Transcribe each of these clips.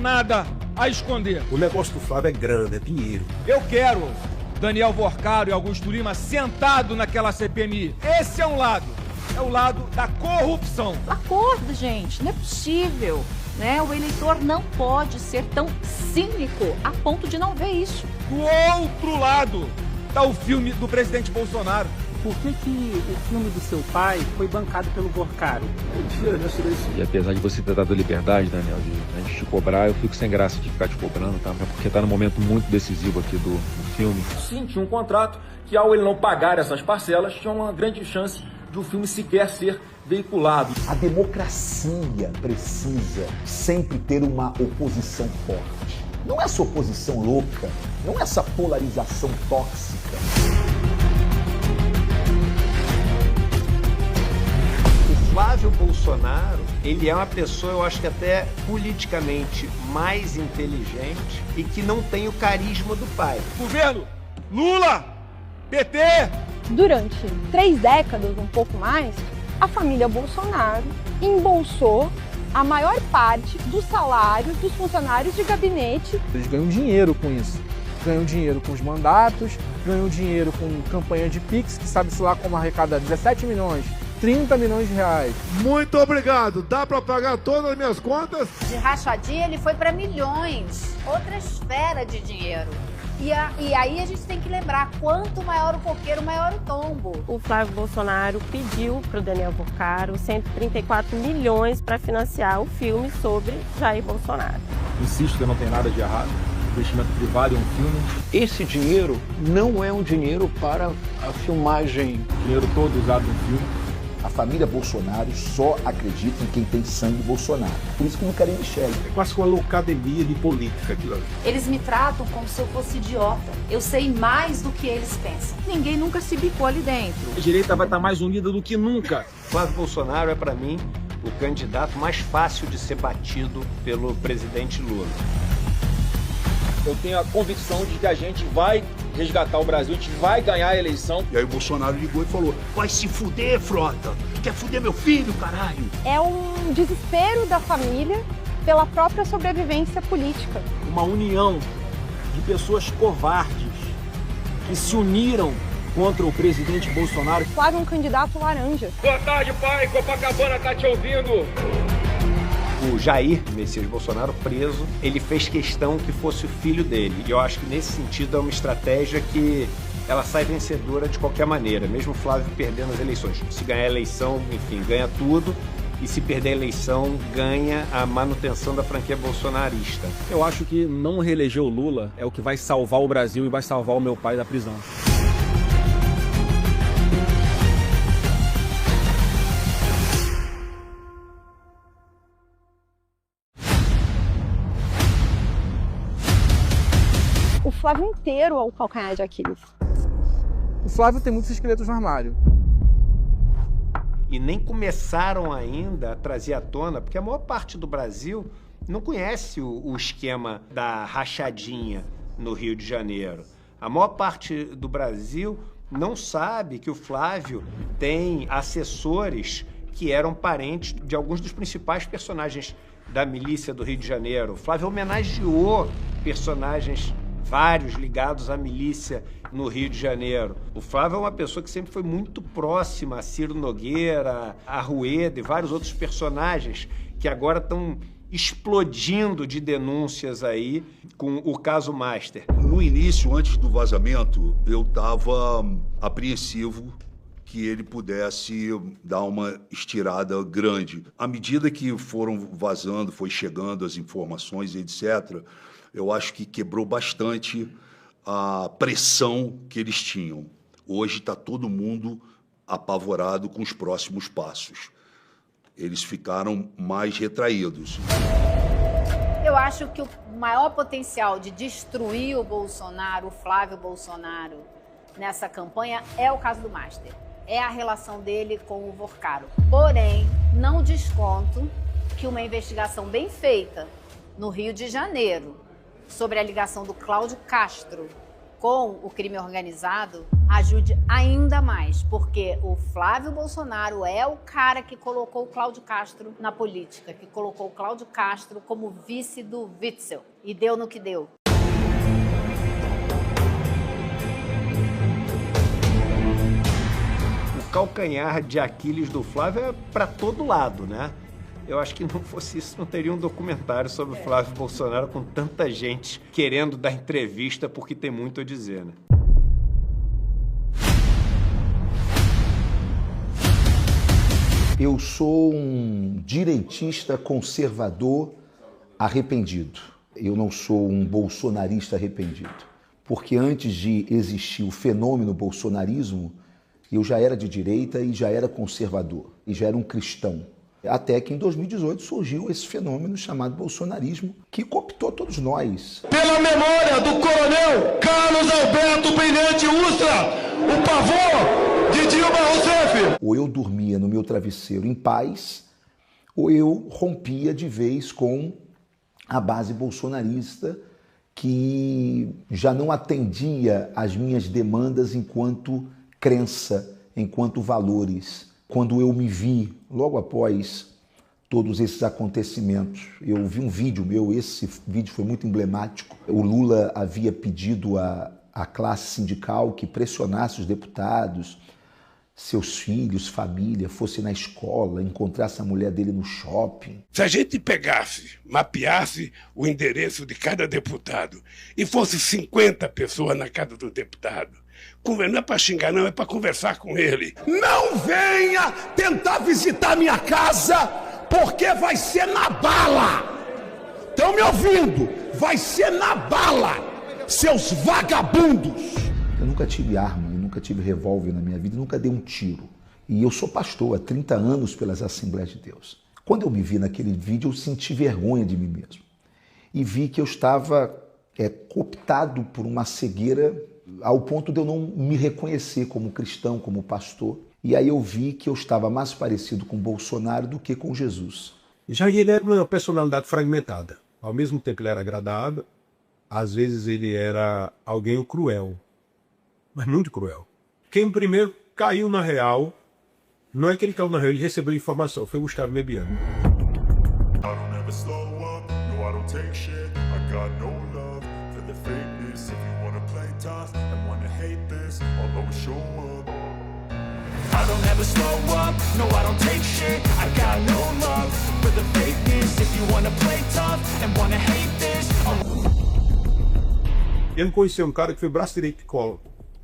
nada a esconder. O negócio do Flávio é grana, é dinheiro. Eu quero Daniel Vorcaro e Augusto Lima sentado naquela CPMI. Esse é um lado. É o lado da corrupção. Acordo, gente. Não é possível. Né? O eleitor não pode ser tão cínico a ponto de não ver isso. Do outro lado está o filme do presidente Bolsonaro. Por que o filme do seu pai foi bancado pelo Vorcaro? E apesar de você ter dado liberdade, Daniel, antes de cobrar, eu fico sem graça de ficar te cobrando, tá? Porque tá num momento muito decisivo aqui do filme. Sim, tinha um contrato que, ao ele não pagar essas parcelas, tinha uma grande chance de o filme sequer ser veiculado. A democracia precisa sempre ter uma oposição forte. Não essa oposição louca, não essa polarização tóxica. Flávio Bolsonaro, ele é uma pessoa, eu acho que até politicamente mais inteligente e que não tem o carisma do pai. Governo Lula, PT. Durante 3 décadas, um pouco mais, a família Bolsonaro embolsou a maior parte dos salários dos funcionários de gabinete. Eles ganham dinheiro com isso. Ganham dinheiro com os mandatos, ganham dinheiro com campanha de Pix, que sabe-se lá como arrecada 17 milhões. 30 milhões de reais. Muito obrigado. Dá para pagar todas as minhas contas? De rachadinha ele foi para milhões. Outra esfera de dinheiro. E aí a gente tem que lembrar, quanto maior o coqueiro, maior o tombo. O Flávio Bolsonaro pediu para o Daniel Vorcaro 134 milhões para financiar o filme sobre Jair Bolsonaro. Insisto que não tem nada de errado. Investimento privado em um filme. Esse dinheiro não é um dinheiro para a filmagem. Dinheiro todo usado no filme. A família Bolsonaro só acredita em quem tem sangue Bolsonaro. Por isso que não querem Michele. É quase uma loucademia de política aquilo ali. Eles me tratam como se eu fosse idiota. Eu sei mais do que eles pensam. Ninguém nunca se bicou ali dentro. A direita vai estar mais unida do que nunca. Flávio Bolsonaro é, para mim, o candidato mais fácil de ser batido pelo presidente Lula. Eu tenho a convicção de que a gente vai resgatar o Brasil, a gente vai ganhar a eleição. E aí o Bolsonaro ligou e falou: vai se fuder, Frota! Quer fuder meu filho, caralho? É um desespero da família pela própria sobrevivência política. Uma união de pessoas covardes que se uniram contra o presidente Bolsonaro. Flávio é um candidato laranja. Boa tarde, pai. Copacabana tá te ouvindo. O Jair Messias Bolsonaro preso, ele fez questão que fosse o filho dele. E eu acho que nesse sentido é uma estratégia que ela sai vencedora de qualquer maneira, mesmo o Flávio perdendo as eleições. Se ganhar a eleição, enfim, ganha tudo. E se perder a eleição, ganha a manutenção da franquia bolsonarista. Eu acho que não reeleger o Lula é o que vai salvar o Brasil e vai salvar o meu pai da prisão. O Flávio inteiro é o calcanhar de Aquiles. O Flávio tem muitos esqueletos no armário. E nem começaram ainda a trazer à tona, porque a maior parte do Brasil não conhece o esquema da rachadinha no Rio de Janeiro. A maior parte do Brasil não sabe que o Flávio tem assessores que eram parentes de alguns dos principais personagens da milícia do Rio de Janeiro. O Flávio homenageou personagens vários ligados à milícia no Rio de Janeiro. O Flávio é uma pessoa que sempre foi muito próxima a Ciro Nogueira, a Rueda e vários outros personagens que agora estão explodindo de denúncias aí com o caso Master. No início, antes do vazamento, eu estava apreensivo que ele pudesse dar uma estirada grande. À medida que foram vazando, foi chegando as informações, etc., eu acho que quebrou bastante a pressão que eles tinham. Hoje está todo mundo apavorado com os próximos passos. Eles ficaram mais retraídos. Eu acho que o maior potencial de destruir o Bolsonaro, o Flávio Bolsonaro, nessa campanha é o caso do Master. É a relação dele com o Vorcaro. Porém, não desconto que uma investigação bem feita no Rio de Janeiro sobre a ligação do Cláudio Castro com o crime organizado ajude ainda mais, porque o Flávio Bolsonaro é o cara que colocou o Cláudio Castro na política, que colocou o Cláudio Castro como vice do Witzel, e deu no que deu. O calcanhar de Aquiles do Flávio é para todo lado, né? Eu acho que não fosse isso, não teria um documentário sobre o Flávio Bolsonaro com tanta gente querendo dar entrevista porque tem muito a dizer, né? Eu sou um direitista conservador arrependido. Eu não sou um bolsonarista arrependido. Porque antes de existir o fenômeno bolsonarismo, eu já era de direita e já era conservador, e já era um cristão. Até que em 2018 surgiu esse fenômeno chamado bolsonarismo, que cooptou todos nós. Pela memória do coronel Carlos Alberto Brilhante Ustra, o pavor de Dilma Rousseff. Ou eu dormia no meu travesseiro em paz, ou eu rompia de vez com a base bolsonarista, que já não atendia às minhas demandas enquanto crença, enquanto valores. Quando eu me vi, logo após todos esses acontecimentos, eu vi um vídeo meu, esse vídeo foi muito emblemático. O Lula havia pedido à classe sindical que pressionasse os deputados, seus filhos, família, fosse na escola, encontrasse a mulher dele no shopping. Se a gente pegasse, mapeasse o endereço de cada deputado e fosse 50 pessoas na casa do deputado, não é para xingar, não, é para conversar com ele. Não venha tentar visitar minha casa, porque vai ser na bala. Estão me ouvindo? Vai ser na bala, seus vagabundos. Eu nunca tive arma, eu nunca tive revólver na minha vida, nunca dei um tiro. E eu sou pastor há 30 anos pelas Assembleias de Deus. Quando eu me vi naquele vídeo, eu senti vergonha de mim mesmo. E vi que eu estava cooptado por uma cegueira ao ponto de eu não me reconhecer como cristão, como pastor. E aí eu vi que eu estava mais parecido com Bolsonaro do que com Jesus. Jair, ele era uma personalidade fragmentada. Ao mesmo tempo ele era agradável, às vezes ele era alguém cruel, mas muito cruel. Quem primeiro caiu na real, não é que ele caiu na real, ele recebeu informação, foi o Gustavo Bebiano. I don't ever slow up, no I don't take shit. I got no love for the fakeness. If you wanna play tough and wanna hate this, Eu conheci um cara que foi braço direito de Collor,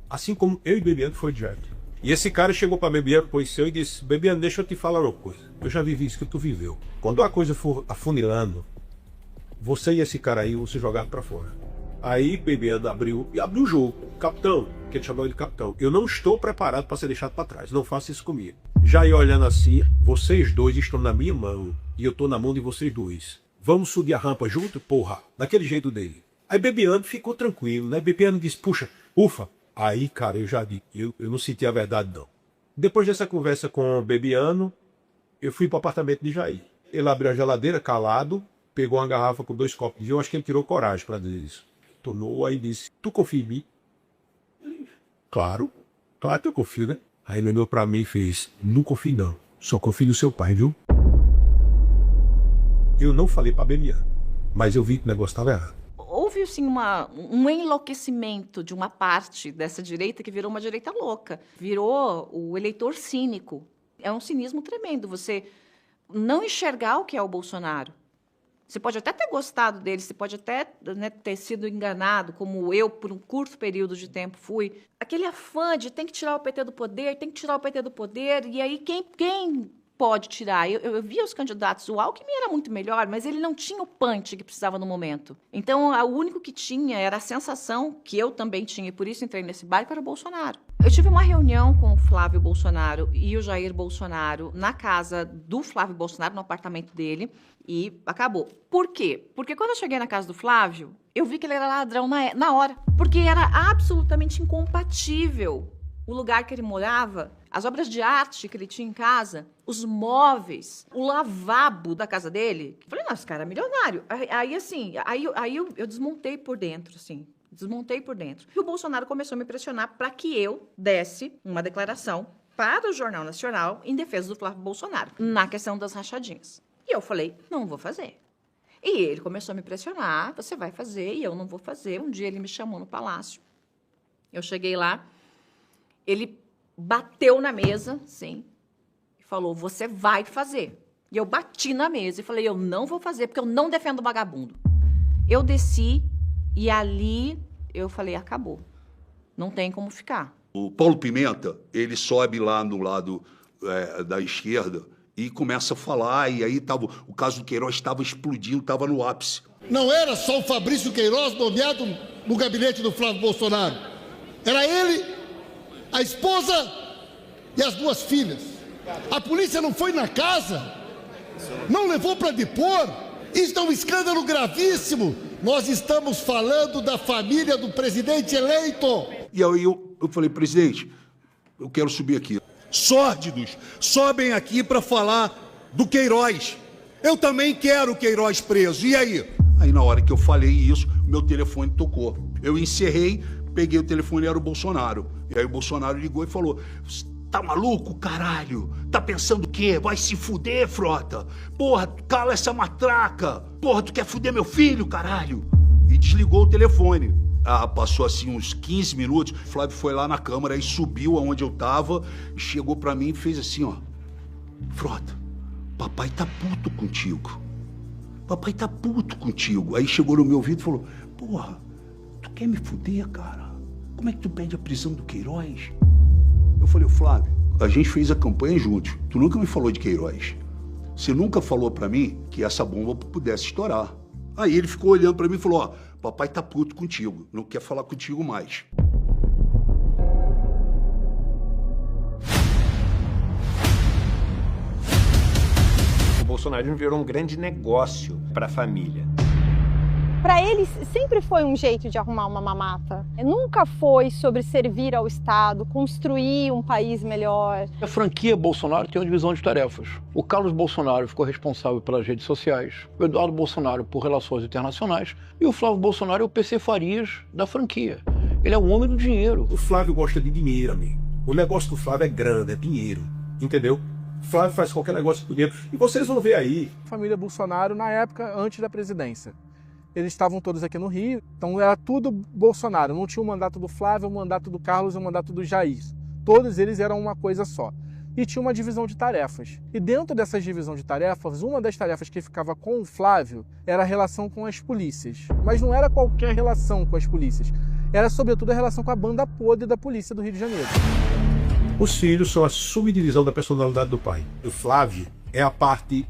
assim como eu e Bebiano foi direto. E esse cara chegou para Bebiano, conheceu e disse: Bebiano, deixa eu te falar uma coisa. Eu já vivi isso que tu viveu. Quando a coisa for afunilando, você e esse cara aí vão se jogar para fora. Aí Bebiano abriu o jogo. Capitão, que ele chamou ele de capitão, eu não estou preparado para ser deixado para trás, não faça isso comigo. Já ia olhando assim, vocês dois estão na minha mão e eu estou na mão de vocês dois. Vamos subir a rampa junto? Porra, daquele jeito dele. Aí Bebiano ficou tranquilo, né? Bebiano disse: puxa, ufa. Aí, cara, eu já vi, eu não senti a verdade não. Depois dessa conversa com o Bebiano, eu fui para o apartamento de Jair. Ele abriu a geladeira calado, pegou uma garrafa com 2 copos de vinho, eu acho que ele tirou coragem para dizer isso. Tornou, aí disse: tu confia em mim? Claro que eu confio, né? Aí ele olhou pra mim e fez: não confio não, só confio no seu pai, viu? Eu não falei pra Bebiano, mas eu vi que o negócio estava errado. Houve, assim, um enlouquecimento de uma parte dessa direita que virou uma direita louca. Virou o eleitor cínico. É um cinismo tremendo você não enxergar o que é o Bolsonaro. Você pode até ter gostado dele, você pode até, né, ter sido enganado, como eu, por um curto período de tempo, fui. Aquele afã de tem que tirar o PT do poder, tem que tirar o PT do poder, e aí quem pode tirar? Eu via os candidatos, o Alckmin era muito melhor, mas ele não tinha o punch que precisava no momento. Então, o único que tinha era a sensação, que eu também tinha, e por isso entrei nesse barco, era o Bolsonaro. Eu tive uma reunião com o Flávio Bolsonaro e o Jair Bolsonaro na casa do Flávio Bolsonaro, no apartamento dele, e acabou. Por quê? Porque quando eu cheguei na casa do Flávio, eu vi que ele era ladrão na hora. Porque era absolutamente incompatível o lugar que ele morava, as obras de arte que ele tinha em casa, os móveis, o lavabo da casa dele. Eu falei: nossa, esse cara é milionário. Aí eu desmontei por dentro, assim. Desmontei por dentro. E o Bolsonaro começou a me pressionar para que eu desse uma declaração para o Jornal Nacional em defesa do Flávio Bolsonaro, na questão das rachadinhas. E eu falei, não vou fazer. E ele começou a me pressionar, você vai fazer e eu não vou fazer. Um dia ele me chamou no palácio. Eu cheguei lá, ele bateu na mesa, sim, e falou, você vai fazer. E eu bati na mesa e falei, eu não vou fazer, porque eu não defendo vagabundo. Eu desci e ali eu falei, acabou. Não tem como ficar. O Paulo Pimenta, ele sobe lá no lado da esquerda e começa a falar, e aí tava, o caso do Queiroz estava explodindo, estava no ápice. Não era só o Fabrício Queiroz nomeado no gabinete do Flávio Bolsonaro. Era ele, a esposa e as 2 filhas. A polícia não foi na casa, não levou para depor. Isso é um escândalo gravíssimo. Nós estamos falando da família do presidente eleito. E aí eu falei, presidente, eu quero subir aqui. Sórdidos sobem aqui para falar do Queiroz. Eu também quero o Queiroz preso. E aí? Aí na hora que eu falei isso, meu telefone tocou. Eu encerrei, peguei o telefone, era o Bolsonaro. E aí o Bolsonaro ligou e falou, tá maluco, caralho? Tá pensando o quê? Vai se fuder, Frota? Porra, cala essa matraca. Porra, tu quer fuder meu filho, caralho? E desligou o telefone. Passou assim uns 15 minutos, o Flávio foi lá na Câmara e subiu aonde eu tava, chegou pra mim e fez assim, ó. Frota, papai tá puto contigo. Papai tá puto contigo. Aí chegou no meu ouvido e falou, porra, tu quer me fuder, cara? Como é que tu pede a prisão do Queiroz? Eu falei, Flávio, a gente fez a campanha juntos. Tu nunca me falou de Queiroz. Você nunca falou pra mim que essa bomba pudesse estourar. Aí ele ficou olhando pra mim e falou, ó, papai tá puto contigo, não quer falar contigo mais. O bolsonarismo virou um grande negócio para a família. Para eles, sempre foi um jeito de arrumar uma mamata. Nunca foi sobre servir ao Estado, construir um país melhor. A franquia Bolsonaro tem uma divisão de tarefas. O Carlos Bolsonaro ficou responsável pelas redes sociais, o Eduardo Bolsonaro por relações internacionais e o Flávio Bolsonaro é o PC Farias da franquia. Ele é o homem do dinheiro. O Flávio gosta de dinheiro, amigo. O negócio do Flávio é grande, é dinheiro. Entendeu? O Flávio faz qualquer negócio com dinheiro. E vocês vão ver aí. Família Bolsonaro, na época, antes da presidência. Eles estavam todos aqui no Rio, então era tudo Bolsonaro. Não tinha o mandato do Flávio, o mandato do Carlos e o mandato do Jair. Todos eles eram uma coisa só. E tinha uma divisão de tarefas. E dentro dessa divisão de tarefas, uma das tarefas que ficava com o Flávio era a relação com as polícias. Mas não era qualquer relação com as polícias. Era, sobretudo, a relação com a banda podre da polícia do Rio de Janeiro. Os filhos são a subdivisão da personalidade do pai. O Flávio é a parte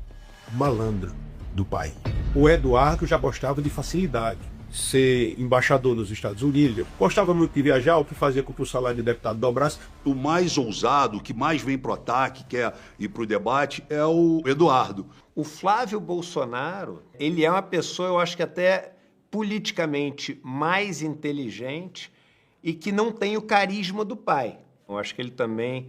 malandra do pai. O Eduardo já gostava de facilidade. Ser embaixador nos Estados Unidos, gostava muito de viajar, o que fazia com que o salário de deputado dobrasse. O mais ousado, o que mais vem pro ataque, quer ir pro debate, é o Eduardo. O Flávio Bolsonaro, ele é uma pessoa, eu acho que até politicamente mais inteligente e que não tem o carisma do pai. Eu acho que ele também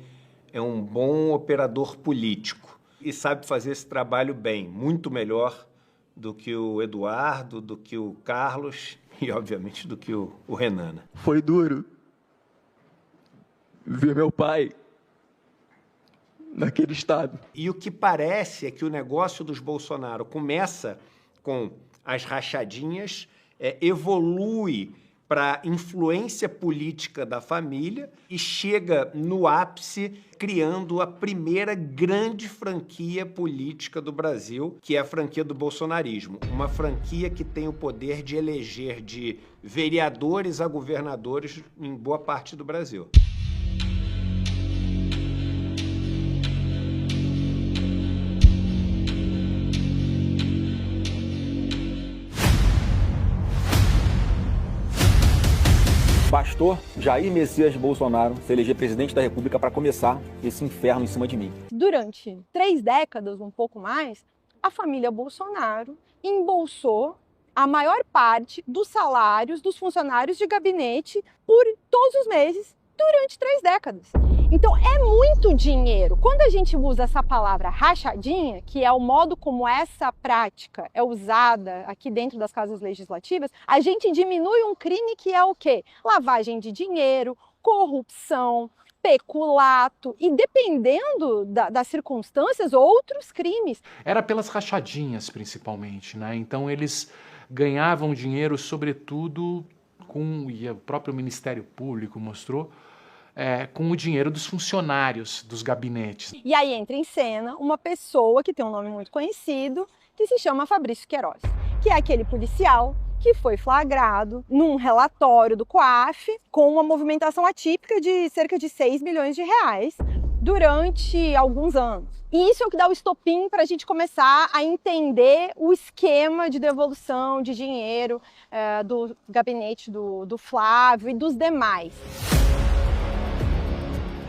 é um bom operador político e sabe fazer esse trabalho bem, muito melhor do que o Eduardo, do que o Carlos e, obviamente, do que o Renan. Foi duro ver meu pai naquele estado. E o que parece é que o negócio dos Bolsonaro começa com as rachadinhas, evolui para influência política da família e chega no ápice criando a primeira grande franquia política do Brasil, que é a franquia do bolsonarismo. Uma franquia que tem o poder de eleger de vereadores a governadores em boa parte do Brasil. Bastou Jair Messias Bolsonaro se eleger presidente da República para começar esse inferno em cima de mim. Durante 3 décadas, um pouco mais, a família Bolsonaro embolsou a maior parte dos salários dos funcionários de gabinete por todos os meses durante 3 décadas. Então é muito dinheiro. Quando a gente usa essa palavra rachadinha, que é o modo como essa prática é usada aqui dentro das casas legislativas, a gente diminui um crime que é o quê? Lavagem de dinheiro, corrupção, peculato e, dependendo das circunstâncias, outros crimes. Era pelas rachadinhas, principalmente, né? Então eles ganhavam dinheiro, sobretudo, e o próprio Ministério Público mostrou, com o dinheiro dos funcionários dos gabinetes. E aí entra em cena uma pessoa que tem um nome muito conhecido, que se chama Fabrício Queiroz, que é aquele policial que foi flagrado num relatório do COAF com uma movimentação atípica de cerca de 6 milhões de reais durante alguns anos. E isso é o que dá o estopim para a gente começar a entender o esquema de devolução de dinheiro do gabinete do Flávio e dos demais.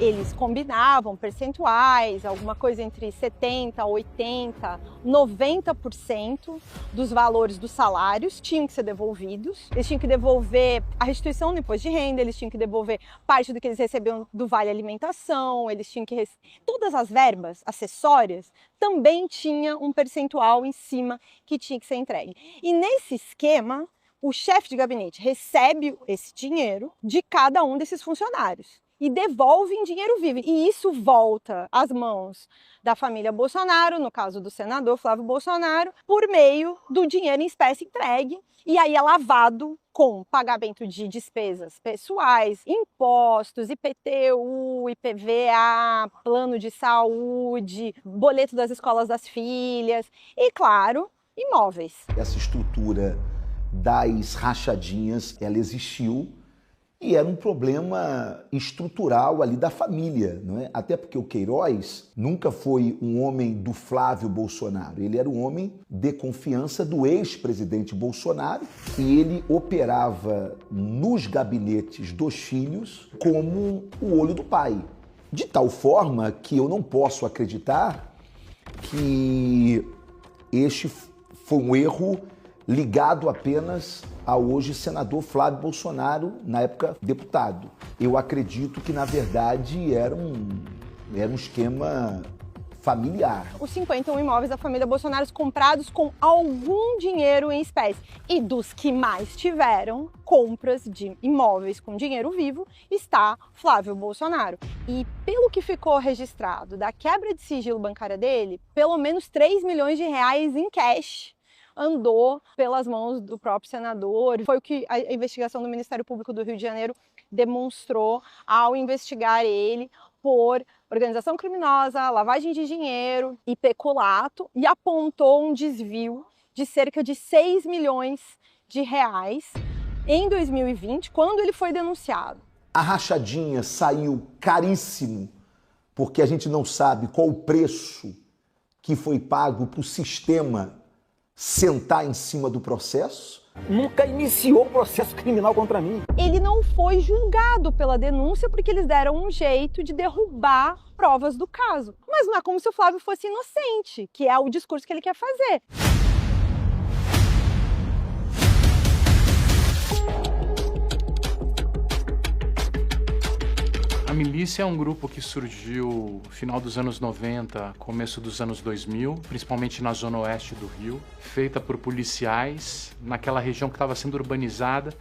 Eles combinavam percentuais, alguma coisa entre 70%, 80%, 90% dos valores dos salários tinham que ser devolvidos. Eles tinham que devolver a restituição do imposto de renda, eles tinham que devolver parte do que eles recebiam do Vale Alimentação, eles tinham que todas as verbas acessórias também tinha um percentual em cima que tinha que ser entregue. E nesse esquema, o chefe de gabinete recebe esse dinheiro de cada um desses funcionários e devolve em dinheiro vivo. E isso volta às mãos da família Bolsonaro, no caso do senador Flávio Bolsonaro, por meio do dinheiro em espécie entregue. E aí é lavado com pagamento de despesas pessoais, impostos, IPTU, IPVA, plano de saúde, boleto das escolas das filhas e, claro, imóveis. Essa estrutura das rachadinhas, ela existiu. E era um problema estrutural ali da família, não é? Até porque o Queiroz nunca foi um homem do Flávio Bolsonaro. Ele era um homem de confiança do ex-presidente Bolsonaro e ele operava nos gabinetes dos filhos como o olho do pai. De tal forma que eu não posso acreditar que este foi um erro ligado apenas ao hoje senador Flávio Bolsonaro, na época deputado. Eu acredito que, na verdade, era um esquema familiar. Os 51 imóveis da família Bolsonaro comprados com algum dinheiro em espécie. E dos que mais tiveram compras de imóveis com dinheiro vivo está Flávio Bolsonaro. E pelo que ficou registrado da quebra de sigilo bancária dele, pelo menos 3 milhões de reais em cash andou pelas mãos do próprio senador. Foi o que a investigação do Ministério Público do Rio de Janeiro demonstrou ao investigar ele por organização criminosa, lavagem de dinheiro e peculato, e apontou um desvio de cerca de 6 milhões de reais em 2020, quando ele foi denunciado. A rachadinha saiu caríssimo, porque a gente não sabe qual o preço que foi pago para o sistema sentar em cima do processo. Nunca iniciou processo criminal contra mim. Ele não foi julgado pela denúncia porque eles deram um jeito de derrubar provas do caso. Mas não é como se o Flávio fosse inocente, que é o discurso que ele quer fazer. A milícia é um grupo que surgiu no final dos anos 90, começo dos anos 2000, principalmente na zona oeste do Rio, feita por policiais naquela região que estava sendo urbanizada,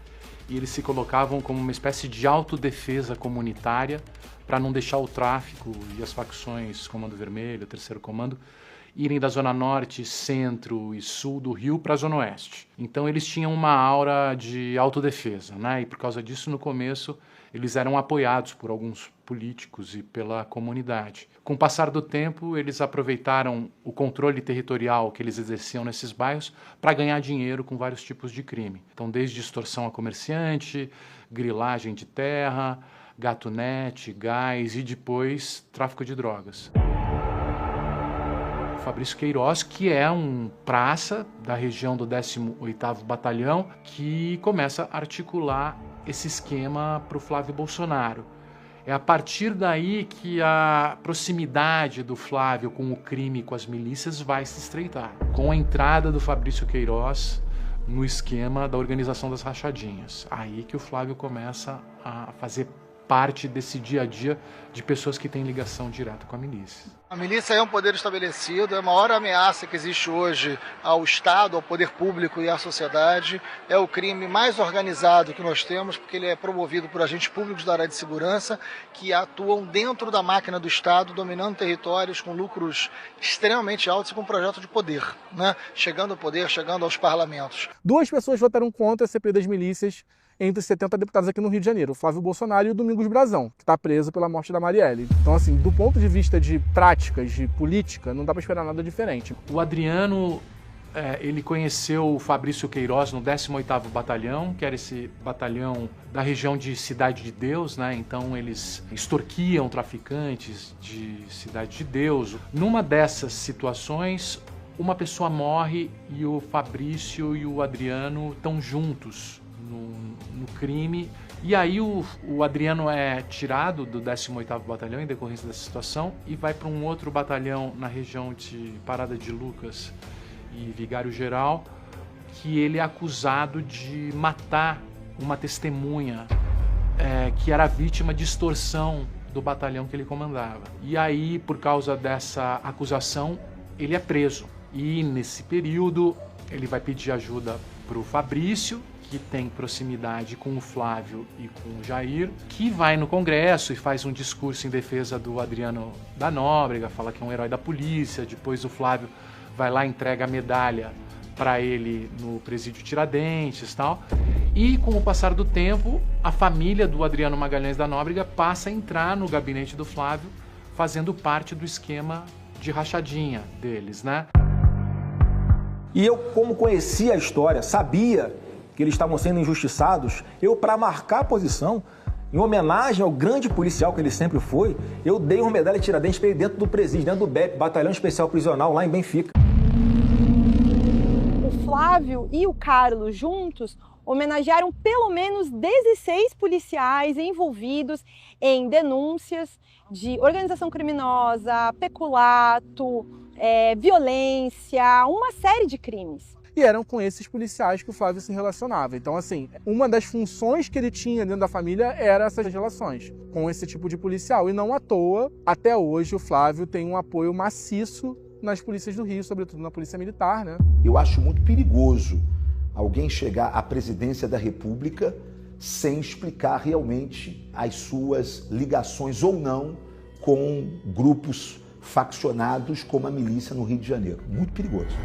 e eles se colocavam como uma espécie de autodefesa comunitária para não deixar o tráfico e as facções Comando Vermelho, Terceiro Comando, irem da zona norte, centro e sul do Rio para a zona oeste. Então eles tinham uma aura de autodefesa, né? E por causa disso, no começo, eles eram apoiados por alguns políticos e pela comunidade. Com o passar do tempo, eles aproveitaram o controle territorial que eles exerciam nesses bairros para ganhar dinheiro com vários tipos de crime. Então, desde extorsão a comerciante, grilagem de terra, gatunete, gás e depois tráfico de drogas. Fabrício Queiroz, que é um praça da região do 18º Batalhão, que começa a articular esse esquema para o Flávio Bolsonaro. É a partir daí que a proximidade do Flávio com o crime e com as milícias vai se estreitar, com a entrada do Fabrício Queiroz no esquema da organização das rachadinhas. Aí que o Flávio começa a fazer parte desse dia a dia de pessoas que têm ligação direta com a milícia. A milícia é um poder estabelecido, é a maior ameaça que existe hoje ao Estado, ao poder público e à sociedade. É o crime mais organizado que nós temos, porque ele é promovido por agentes públicos da área de segurança que atuam dentro da máquina do Estado, dominando territórios com lucros extremamente altos e com projeto de poder, né? Chegando ao poder, chegando aos parlamentos. 2 pessoas votaram contra a CPI das milícias entre os 70 deputados aqui no Rio de Janeiro, o Flávio Bolsonaro e o Domingos Brazão, que está preso pela morte da Marielle. Então, assim, do ponto de vista de práticas, de política, não dá para esperar nada diferente. O Adriano, ele conheceu o Fabrício Queiroz no 18º Batalhão, que era esse batalhão da região de Cidade de Deus, né? Então eles extorquiam traficantes de Cidade de Deus. Numa dessas situações, uma pessoa morre e o Fabrício e o Adriano estão juntos no crime, e aí o Adriano é tirado do 18º Batalhão em decorrência dessa situação e vai para um outro batalhão na região de Parada de Lucas e Vigário Geral, que ele é acusado de matar uma testemunha que era vítima de extorsão do batalhão que ele comandava. E aí, por causa dessa acusação, ele é preso. E nesse período ele vai pedir ajuda para o Fabrício, que tem proximidade com o Flávio e com o Jair, que vai no Congresso e faz um discurso em defesa do Adriano da Nóbrega, fala que é um herói da polícia. Depois o Flávio vai lá e entrega a medalha para ele no presídio Tiradentes e tal. E com o passar do tempo, a família do Adriano Magalhães da Nóbrega passa a entrar no gabinete do Flávio, fazendo parte do esquema de rachadinha deles, né? E eu, como conhecia a história, sabia que eles estavam sendo injustiçados, eu, para marcar a posição, em homenagem ao grande policial que ele sempre foi, eu dei uma medalha Tiradentes para ele dentro do presídio, dentro do BEP, Batalhão Especial Prisional, lá em Benfica. O Flávio e o Carlos juntos homenagearam pelo menos 16 policiais envolvidos em denúncias de organização criminosa, peculato, violência, uma série de crimes. E eram com esses policiais que o Flávio se relacionava. Então, assim, uma das funções que ele tinha dentro da família era essas relações com esse tipo de policial. E não à toa, até hoje, o Flávio tem um apoio maciço nas polícias do Rio, sobretudo na Polícia Militar, né? Eu acho muito perigoso alguém chegar à presidência da República sem explicar realmente as suas ligações ou não com grupos faccionados como a milícia no Rio de Janeiro. Muito perigoso.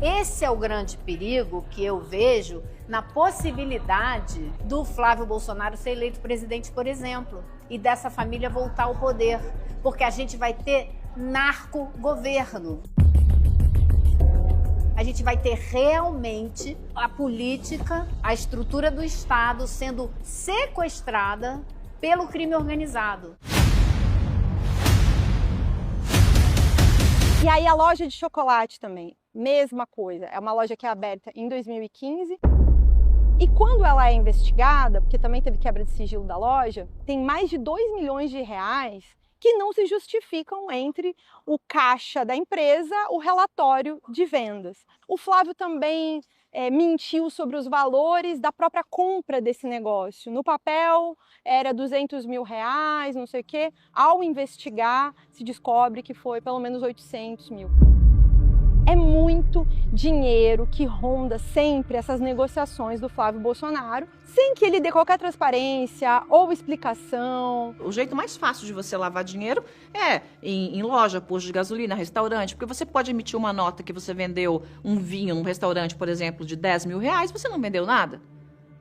Esse é o grande perigo que eu vejo na possibilidade do Flávio Bolsonaro ser eleito presidente, por exemplo, e dessa família voltar ao poder, porque a gente vai ter narco-governo. A gente vai ter realmente a política, a estrutura do Estado sendo sequestrada pelo crime organizado. E aí a loja de chocolate também, mesma coisa. É uma loja que é aberta em 2015. E quando ela é investigada, porque também teve quebra de sigilo da loja, tem mais de 2 milhões de reais que não se justificam entre o caixa da empresa, o relatório de vendas. O Flávio também mentiu sobre os valores da própria compra desse negócio. No papel era 200 mil reais, não sei o quê. Ao investigar, se descobre que foi pelo menos 800 mil. É muito dinheiro que ronda sempre essas negociações do Flávio Bolsonaro, sem que ele dê qualquer transparência ou explicação. O jeito mais fácil de você lavar dinheiro é em loja, posto de gasolina, restaurante, porque você pode emitir uma nota que você vendeu um vinho num restaurante, por exemplo, de 10 mil reais, você não vendeu nada.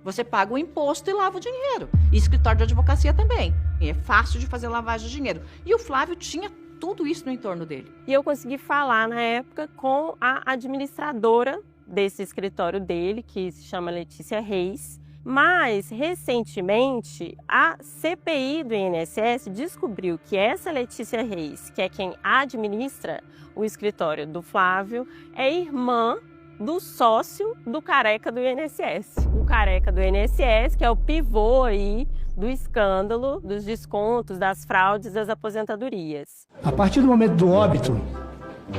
Você paga o imposto e lava o dinheiro. E escritório de advocacia também. É fácil de fazer lavagem de dinheiro. E o Flávio tinha tudo isso no entorno dele. E eu consegui falar na época com a administradora desse escritório dele, que se chama Letícia Reis. Mas, recentemente, a CPI do INSS descobriu que essa Letícia Reis, que é quem administra o escritório do Flávio, é irmã do sócio do careca do INSS. O careca do INSS, que é o pivô aí do escândalo, dos descontos, das fraudes, das aposentadorias. A partir do momento do óbito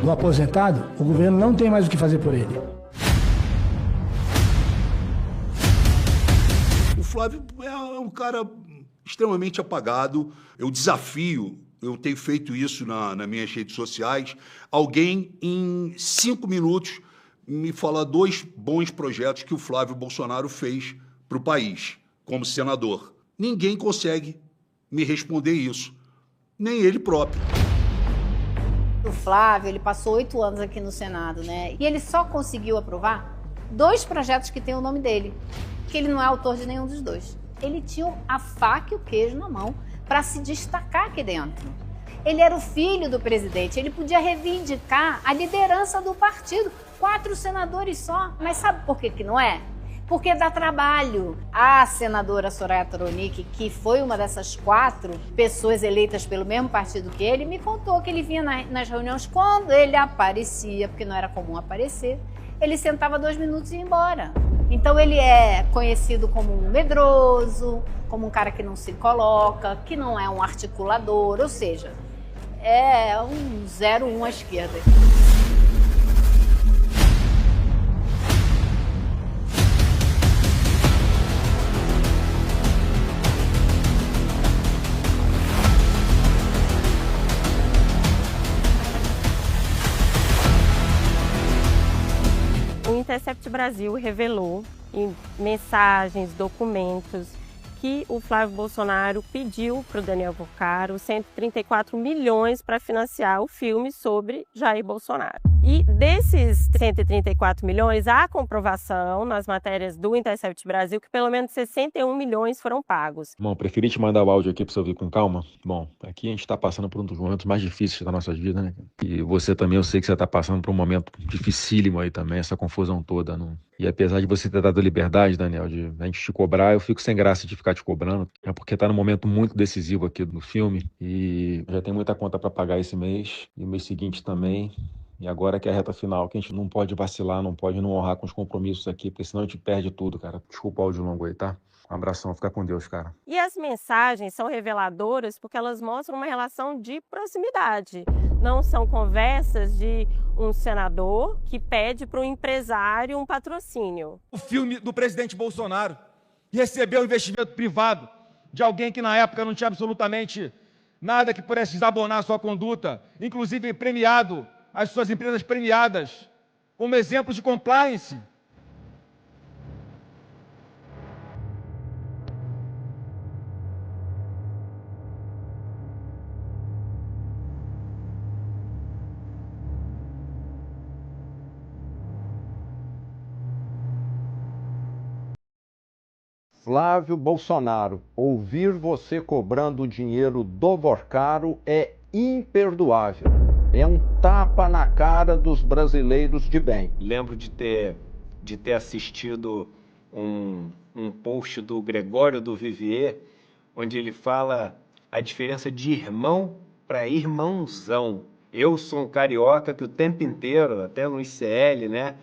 do aposentado, o governo não tem mais o que fazer por ele. O Flávio é um cara extremamente apagado. Eu desafio, eu tenho feito isso nas minhas redes sociais, alguém em 5 minutos me falar 2 bons projetos que o Flávio Bolsonaro fez para o país, como senador. Ninguém consegue me responder isso, nem ele próprio. O Flávio, ele passou 8 anos aqui no Senado, né? E ele só conseguiu aprovar 2 projetos que têm o nome dele, que ele não é autor de nenhum dos 2. Ele tinha a faca e o queijo na mão para se destacar aqui dentro. Ele era o filho do presidente, ele podia reivindicar a liderança do partido. 4 senadores só. Mas sabe por que não é? Porque dá trabalho. A senadora Soraya Tronic, que foi uma dessas 4 pessoas eleitas pelo mesmo partido que ele, me contou que ele vinha nas reuniões, quando ele aparecia, porque não era comum aparecer, ele sentava 2 minutos e ia embora. Então ele é conhecido como um medroso, como um cara que não se coloca, que não é um articulador, ou seja, é um 0-1 à esquerda. O Intercept Brasil revelou em mensagens, documentos, que o Flávio Bolsonaro pediu para o Daniel Vocaro 134 milhões para financiar o filme sobre Jair Bolsonaro. E desses 134 milhões, há comprovação nas matérias do Intercept Brasil que pelo menos 61 milhões foram pagos. Bom, preferi te mandar o áudio aqui para você ouvir com calma. Bom, aqui a gente está passando por um dos momentos mais difíceis da nossa vida, né? E você também, eu sei que você está passando por um momento dificílimo aí também, essa confusão toda. Não? E apesar de você ter dado liberdade, Daniel, de a gente te cobrar, eu fico sem graça de ficar te cobrando. É porque está num momento muito decisivo aqui do filme e já tem muita conta para pagar esse mês e o mês seguinte também. E agora que é a reta final, que a gente não pode vacilar, não pode não honrar com os compromissos aqui, porque senão a gente perde tudo, cara. Desculpa o áudio longo aí, tá? Um abração, fica com Deus, cara. E as mensagens são reveladoras porque elas mostram uma relação de proximidade. Não são conversas de um senador que pede para um empresário um patrocínio. O filme do presidente Bolsonaro recebeu investimento privado de alguém que na época não tinha absolutamente nada que pudesse desabonar a sua conduta, inclusive premiado, as suas empresas premiadas, como exemplo de compliance. Flávio Bolsonaro, ouvir você cobrando o dinheiro do Vocaro é imperdoável. É um tapa na cara dos brasileiros de bem. Lembro de ter assistido um post do Gregório do Vivier, onde ele fala a diferença de irmão para irmãozão. Eu sou um carioca que o tempo inteiro, até no ICL, né?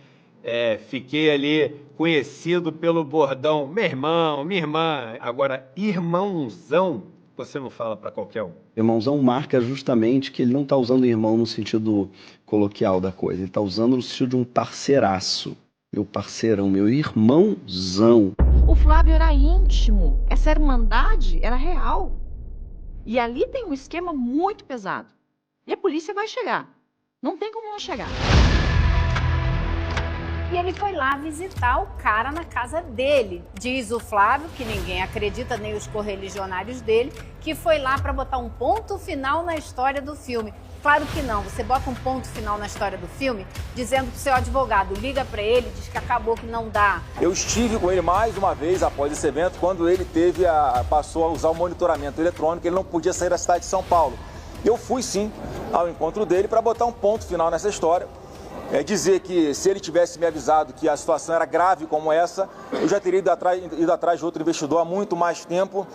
Fiquei ali conhecido pelo bordão, meu irmão, minha irmã. Agora, irmãozão, você não fala para qualquer um. Irmãozão marca justamente que ele não está usando irmão no sentido coloquial da coisa. Ele está usando no sentido de um parceiraço. Meu parceirão, meu irmãozão. O Flávio era íntimo. Essa irmandade era real. E ali tem um esquema muito pesado. E a polícia vai chegar. Não tem como não chegar. E ele foi lá visitar o cara na casa dele. Diz o Flávio, que ninguém acredita, nem os correligionários dele, que foi lá para botar um ponto final na história do filme. Claro que não. Você bota um ponto final na história do filme dizendo que o seu advogado liga para ele, diz que acabou, que não dá. Eu estive com ele mais uma vez após esse evento, quando ele passou a usar o monitoramento eletrônico, ele não podia sair da cidade de São Paulo. Eu fui sim ao encontro dele para botar um ponto final nessa história. Dizer que se ele tivesse me avisado que a situação era grave como essa, eu já teria ido atrás de outro investidor há muito mais tempo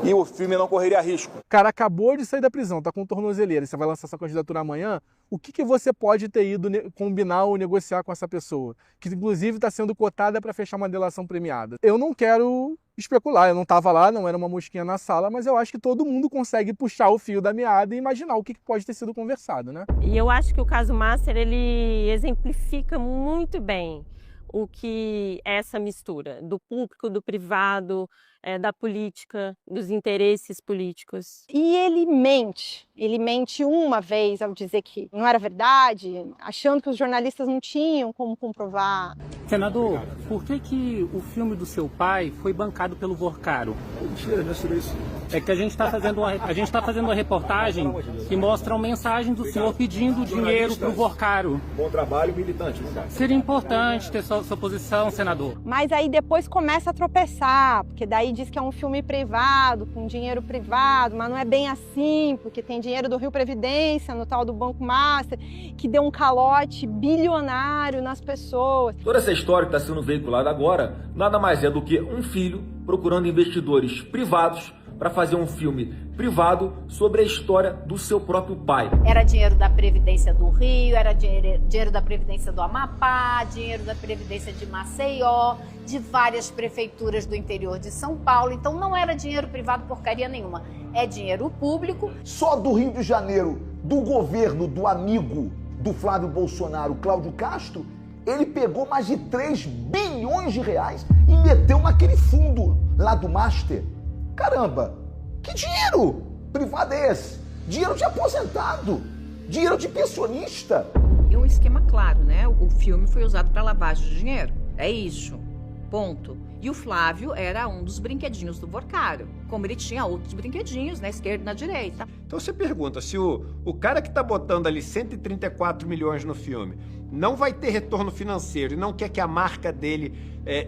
e o filme não correria risco. O cara acabou de sair da prisão, tá com tornozeleira, você vai lançar sua candidatura amanhã, o que você pode ter ido combinar ou negociar com essa pessoa? Que inclusive está sendo cotada para fechar uma delação premiada. Eu não quero especular, eu não estava lá, não era uma mosquinha na sala, mas eu acho que todo mundo consegue puxar o fio da meada e imaginar o que pode ter sido conversado, né? E eu acho que o caso Master, ele exemplifica muito bem o que é essa mistura do público, do privado, da política, dos interesses políticos. E ele mente uma vez ao dizer que não era verdade, achando que os jornalistas não tinham como comprovar. Senador, por que o filme do seu pai foi bancado pelo Vorcaro? Mentira, não é sobre isso. É que a gente está fazendo uma reportagem que mostra uma mensagem do senhor pedindo dinheiro para o Vorcaro. Bom trabalho militante, né? Seria importante ter sua posição, senador. Mas aí depois começa a tropeçar, porque daí diz que é um filme privado, com dinheiro privado, mas não é bem assim, porque tem dinheiro do Rio Previdência, no tal do Banco Master, que deu um calote bilionário nas pessoas. Toda essa história que está sendo veiculada agora nada mais é do que um filho procurando investidores privados para fazer um filme privado sobre a história do seu próprio pai. Era dinheiro da Previdência do Rio, era dinheiro da Previdência do Amapá, dinheiro da Previdência de Maceió, de várias prefeituras do interior de São Paulo. Então não era dinheiro privado porcaria nenhuma, é dinheiro público. Só do Rio de Janeiro, do governo do amigo do Flávio Bolsonaro, Cláudio Castro, ele pegou mais de 3 bilhões de reais e meteu naquele fundo lá do Master. Caramba, que dinheiro privado é esse? Dinheiro de aposentado, dinheiro de pensionista. E um esquema claro, né? O filme foi usado para lavagem de dinheiro. É isso. Ponto. E o Flávio era um dos brinquedinhos do Vorcaro, como ele tinha outros brinquedinhos na esquerda e na direita. Então você pergunta se o cara que está botando ali 134 milhões no filme não vai ter retorno financeiro e não quer que a marca dele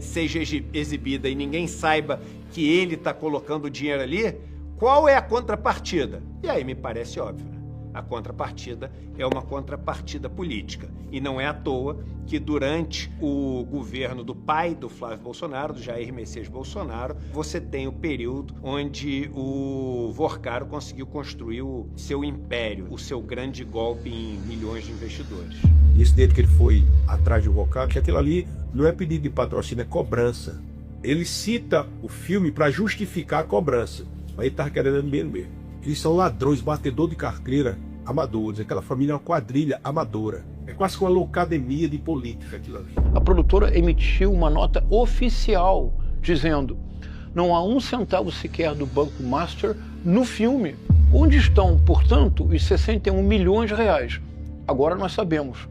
seja exibida e ninguém saiba que ele está colocando o dinheiro ali, qual é a contrapartida? E aí me parece óbvio, né? A contrapartida é uma contrapartida política. E não é à toa que durante o governo do pai do Flávio Bolsonaro, do Jair Messias Bolsonaro, você tem o período onde o Vorcaro conseguiu construir o seu império, o seu grande golpe em milhões de investidores. E esse dele que ele foi atrás do Vorcaro, que aquilo ali não é pedido de patrocínio, é cobrança. Ele cita o filme para justificar a cobrança. Mas ele estava querendo mesmo. Eles são ladrões, batedor de carteira, amadores. Aquela família é uma quadrilha amadora. É quase que uma loucademia de política aquilo ali. A produtora emitiu uma nota oficial dizendo: não há um centavo sequer do Banco Master no filme. Onde estão, portanto, os 61 milhões de reais? Agora nós sabemos.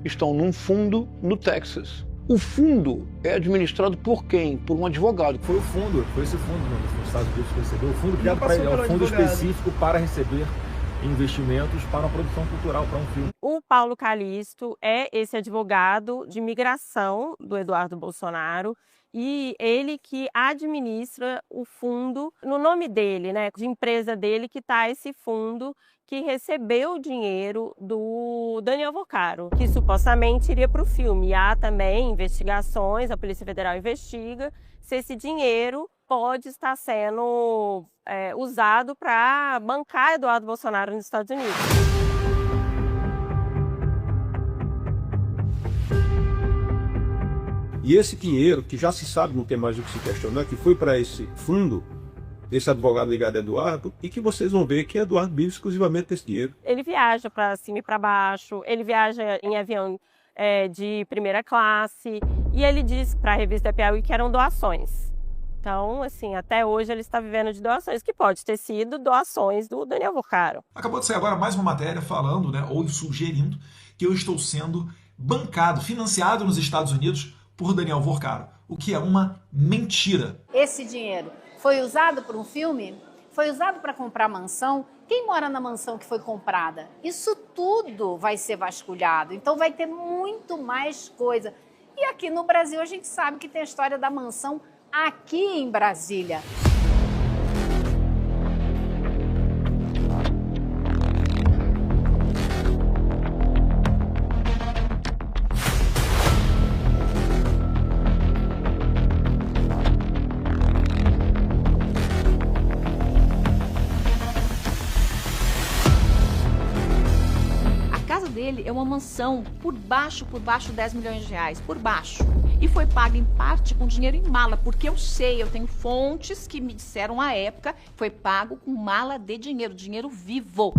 Estão num fundo no Texas. O fundo é administrado por quem? Por um advogado. Foi esse fundo nos Estados Unidos que recebeu. O fundo criado para ele, é um fundo específico para receber investimentos para uma produção cultural, para um filme. O Paulo Calixto é esse advogado de migração do Eduardo Bolsonaro e ele que administra o fundo, no nome dele, né, de empresa dele, que está esse fundo que recebeu o dinheiro do Daniel Vorcaro, que supostamente iria para o filme. E há também investigações, a Polícia Federal investiga se esse dinheiro pode estar sendo usado para bancar Eduardo Bolsonaro nos Estados Unidos. E esse dinheiro, que já se sabe, não tem mais o que se questionar, que foi para esse fundo, esse advogado ligado a Eduardo, e que vocês vão ver que Eduardo vive exclusivamente desse dinheiro. Ele viaja para cima e para baixo, ele viaja em avião de primeira classe, e ele disse para a revista Piauí que eram doações. Então, assim, até hoje ele está vivendo de doações, que pode ter sido doações do Daniel Vorcaro. Acabou de sair agora mais uma matéria falando, né, ou sugerindo, que eu estou sendo bancado, financiado nos Estados Unidos por Daniel Vorcaro, o que é uma mentira. Esse dinheiro foi usado para um filme? Foi usado para comprar mansão? Quem mora na mansão que foi comprada? Isso tudo vai ser vasculhado, então vai ter muito mais coisa. E aqui no Brasil a gente sabe que tem a história da mansão aqui em Brasília. Dele é uma mansão por baixo 10 milhões de reais, por baixo. E foi paga em parte com dinheiro em mala, porque eu sei, eu tenho fontes que me disseram à época, foi pago com mala de dinheiro, dinheiro vivo.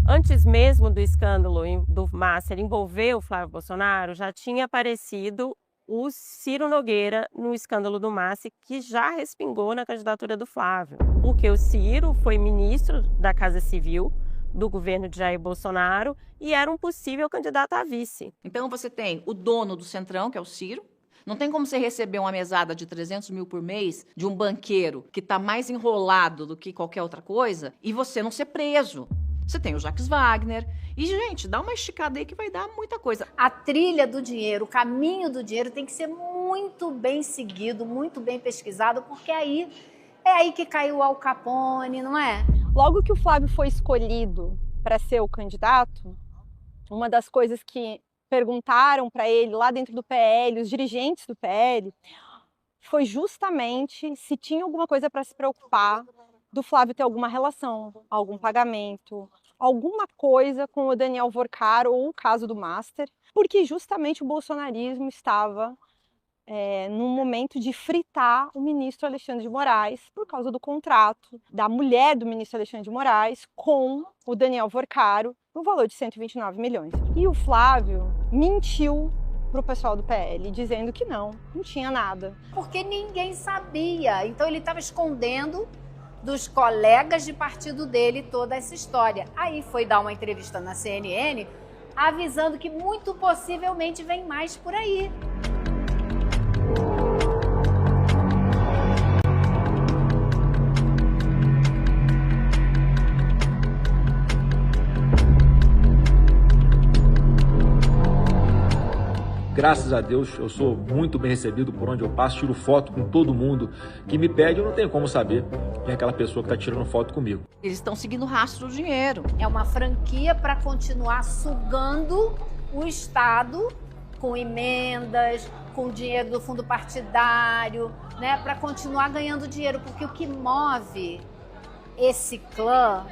Antes mesmo do escândalo do Master envolver o Flávio Bolsonaro, já tinha aparecido o Ciro Nogueira no escândalo do MASSE, que já respingou na candidatura do Flávio. Porque o Ciro foi ministro da Casa Civil do governo de Jair Bolsonaro e era um possível candidato a vice. Então você tem o dono do Centrão, que é o Ciro. Não tem como você receber uma mesada de 300 mil por mês de um banqueiro que está mais enrolado do que qualquer outra coisa e você não ser preso. Você tem o Jacques Wagner. E, gente, dá uma esticada aí que vai dar muita coisa. A trilha do dinheiro, o caminho do dinheiro tem que ser muito bem seguido, muito bem pesquisado, porque é aí que caiu o Al Capone, não é? Logo que o Flávio foi escolhido para ser o candidato, uma das coisas que perguntaram para ele lá dentro do PL, os dirigentes do PL, foi justamente se tinha alguma coisa para se preocupar do Flávio ter alguma relação, algum pagamento, alguma coisa com o Daniel Vorcaro ou o caso do Master, porque justamente o bolsonarismo estava num momento de fritar o ministro Alexandre de Moraes por causa do contrato da mulher do ministro Alexandre de Moraes com o Daniel Vorcaro no valor de 129 milhões. E o Flávio mentiu para o pessoal do PL, dizendo que não tinha nada. Porque ninguém sabia, então ele estava escondendo dos colegas de partido dele toda essa história. Aí foi dar uma entrevista na CNN avisando que muito possivelmente vem mais por aí. Graças a Deus, eu sou muito bem recebido por onde eu passo, tiro foto com todo mundo que me pede, eu não tenho como saber quem é aquela pessoa que está tirando foto comigo. Eles estão seguindo o rastro do dinheiro. É uma franquia para continuar sugando o Estado com emendas, com dinheiro do fundo partidário, né, para continuar ganhando dinheiro, porque o que move esse clã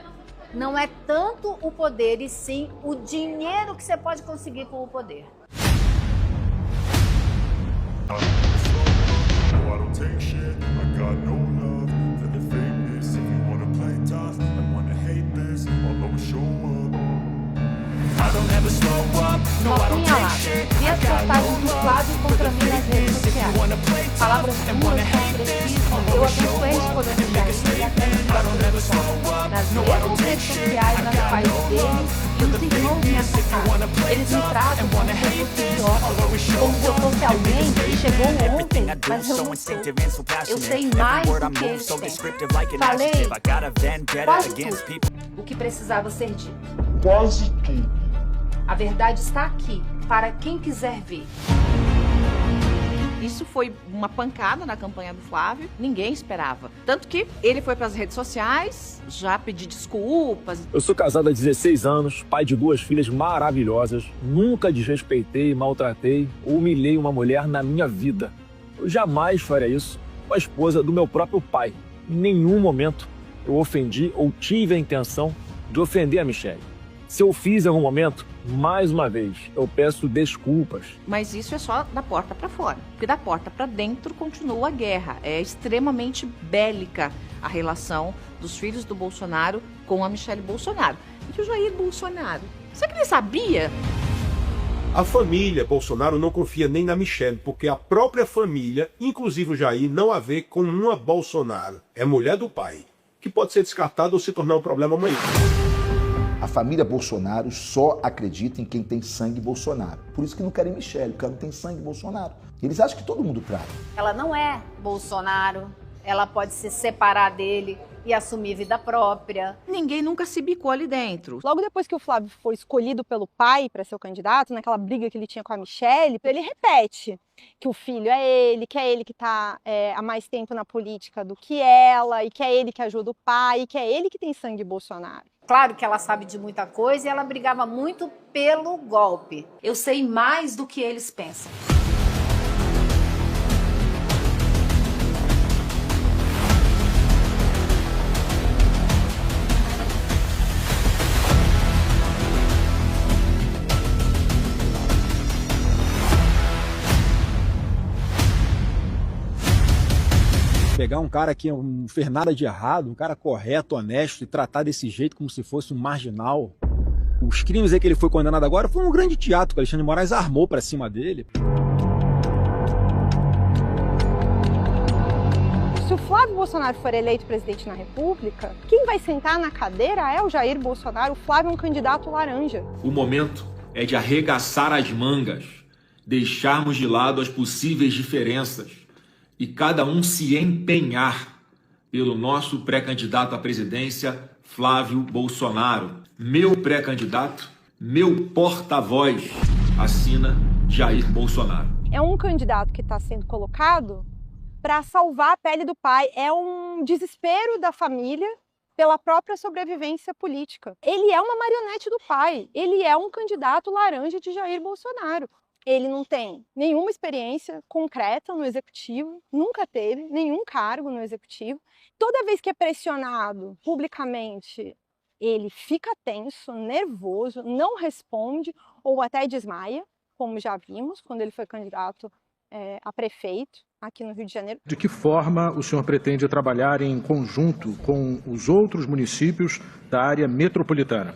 não é tanto o poder, e sim o dinheiro que você pode conseguir com o poder. Novinha lá, vi as postagens do Flávio contra mim nas redes sociais. Palavras duras, contra eu abençoei os poderes da Jair e até nas mesmas redes sociais, nas páginas deles, e os irmãos me atacaram. Eles me tratam como se eu fosse idiota, como se eu fosse alguém que chegou ontem, mas eu não sou. Eu sei mais do que eles têm. Falei quase tudo o que precisava ser dito. Quase tudo. A verdade está aqui, para quem quiser ver. Isso foi uma pancada na campanha do Flávio, ninguém esperava. Tanto que ele foi para as redes sociais, já pedir desculpas. Eu sou casado há 16 anos, pai de 2 filhas maravilhosas. Nunca desrespeitei, maltratei ou humilhei uma mulher na minha vida. Eu jamais faria isso com a esposa do meu próprio pai. Em nenhum momento eu ofendi ou tive a intenção de ofender a Michelle. Se eu fiz em algum momento, mais uma vez, eu peço desculpas. Mas isso é só da porta para fora. Porque da porta para dentro continua a guerra. É extremamente bélica a relação dos filhos do Bolsonaro com a Michelle Bolsonaro. E o Jair Bolsonaro, será que ele sabia? A família Bolsonaro não confia nem na Michelle, porque a própria família, inclusive o Jair, não a vê como uma Bolsonaro. É mulher do pai, que pode ser descartada ou se tornar um problema amanhã. A família Bolsonaro só acredita em quem tem sangue Bolsonaro. Por isso que não querem Michelle, porque ela não tem sangue Bolsonaro. Eles acham que todo mundo trai. Ela não é Bolsonaro, ela pode se separar dele e assumir vida própria. Ninguém nunca se bicou ali dentro. Logo depois que o Flávio foi escolhido pelo pai para ser o candidato, naquela briga que ele tinha com a Michelle, ele repete que o filho é ele que está há mais tempo na política do que ela, e que é ele que ajuda o pai, e que é ele que tem sangue Bolsonaro. Claro que ela sabe de muita coisa e ela brigava muito pelo golpe. Eu sei mais do que eles pensam. Pegar um cara que não fez nada de errado, um cara correto, honesto, e tratar desse jeito como se fosse um marginal. Os crimes aí que ele foi condenado agora foi um grande teatro que o Alexandre de Moraes armou pra cima dele. Se o Flávio Bolsonaro for eleito presidente na República, quem vai sentar na cadeira é o Jair Bolsonaro. O Flávio é um candidato laranja. O momento é de arregaçar as mangas, deixarmos de lado as possíveis diferenças e cada um se empenhar pelo nosso pré-candidato à presidência, Flávio Bolsonaro. Meu pré-candidato, meu porta-voz, assina Jair Bolsonaro. É um candidato que está sendo colocado para salvar a pele do pai. É um desespero da família pela própria sobrevivência política. Ele é uma marionete do pai. Ele é um candidato laranja de Jair Bolsonaro. Ele não tem nenhuma experiência concreta no executivo, nunca teve nenhum cargo no executivo. Toda vez que é pressionado publicamente, ele fica tenso, nervoso, não responde ou até desmaia, como já vimos quando ele foi candidato a prefeito aqui no Rio de Janeiro. De que forma o senhor pretende trabalhar em conjunto com os outros municípios da área metropolitana?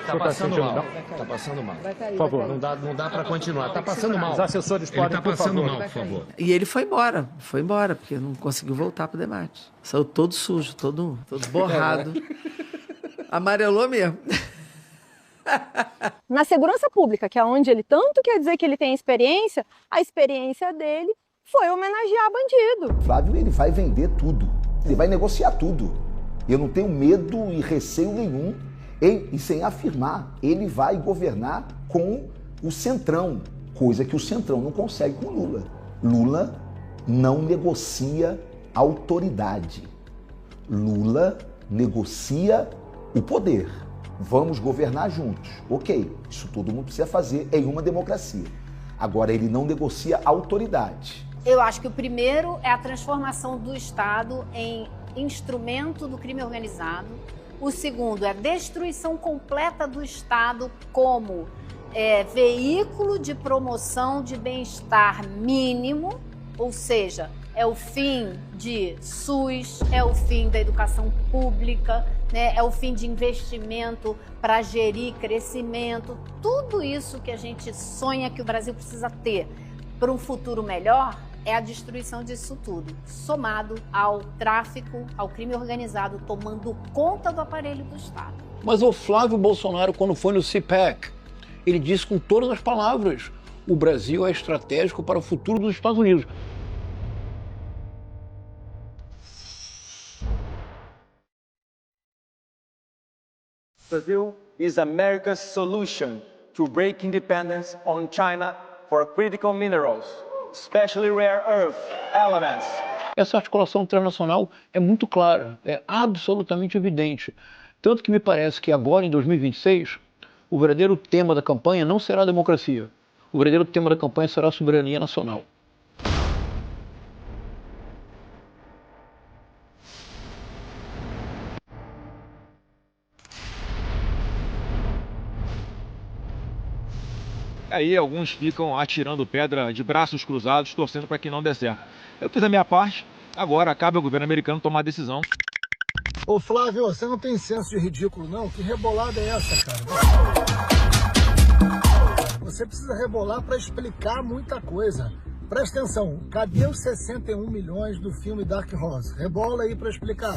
Está passando mal. Está passando mal. Por favor. Não dá para continuar. Está passando mal. Os assessores podem, Ele está passando mal, por favor. E ele foi embora, porque não conseguiu voltar para o debate. Saiu todo sujo, todo borrado. Amarelou mesmo. Na segurança pública, que é onde ele tanto quer dizer que ele tem experiência, a experiência dele foi homenagear bandido. Flávio, ele vai vender tudo, ele vai negociar tudo. Eu não tenho medo e receio nenhum, e sem afirmar, ele vai governar com o Centrão, coisa que o Centrão não consegue com Lula. Lula não negocia autoridade. Lula negocia o poder. Vamos governar juntos. Ok, isso todo mundo precisa fazer em uma democracia. Agora, ele não negocia autoridade. Eu acho que o primeiro é a transformação do Estado em instrumento do crime organizado. O segundo é a destruição completa do Estado como veículo de promoção de bem-estar mínimo, ou seja, é o fim de SUS, é o fim da educação pública, né? É o fim de investimento para gerir crescimento. Tudo isso que a gente sonha que o Brasil precisa ter para um futuro melhor é a destruição disso tudo, somado ao tráfico, ao crime organizado, tomando conta do aparelho do Estado. Mas o Flávio Bolsonaro, quando foi no CPAC, ele disse com todas as palavras: o Brasil é estratégico para o futuro dos Estados Unidos. Brazil is America's solution to break independence on China for critical minerals, especially rare earth elements. Essa articulação internacional é muito clara, é absolutamente evidente. Tanto que me parece que agora, em 2026, o verdadeiro tema da campanha não será a democracia. O verdadeiro tema da campanha será a soberania nacional. Aí alguns ficam atirando pedra de braços cruzados, torcendo para que não dê certo. Eu fiz a minha parte, agora cabe ao governo americano tomar a decisão. Ô Flávio, você não tem senso de ridículo não? Que rebolada é essa, cara? Você precisa rebolar para explicar muita coisa. Presta atenção, cadê os 61 milhões do filme Dark Horse? Rebola aí para explicar.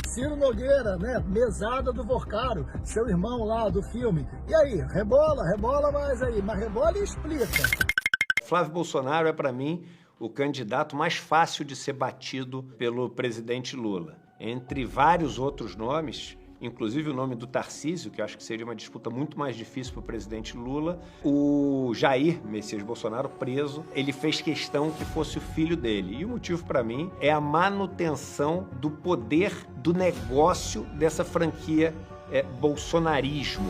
Ciro Nogueira, né? Mesada do Vorcaro, seu irmão lá do filme. E aí, rebola mais aí, mas rebola e explica. Flávio Bolsonaro é, para mim, o candidato mais fácil de ser batido pelo presidente Lula. Entre vários outros nomes, inclusive o nome do Tarcísio, que eu acho que seria uma disputa muito mais difícil para o presidente Lula, o Jair Messias Bolsonaro, preso, ele fez questão que fosse o filho dele. E o motivo, para mim, é a manutenção do poder do negócio dessa franquia bolsonarismo.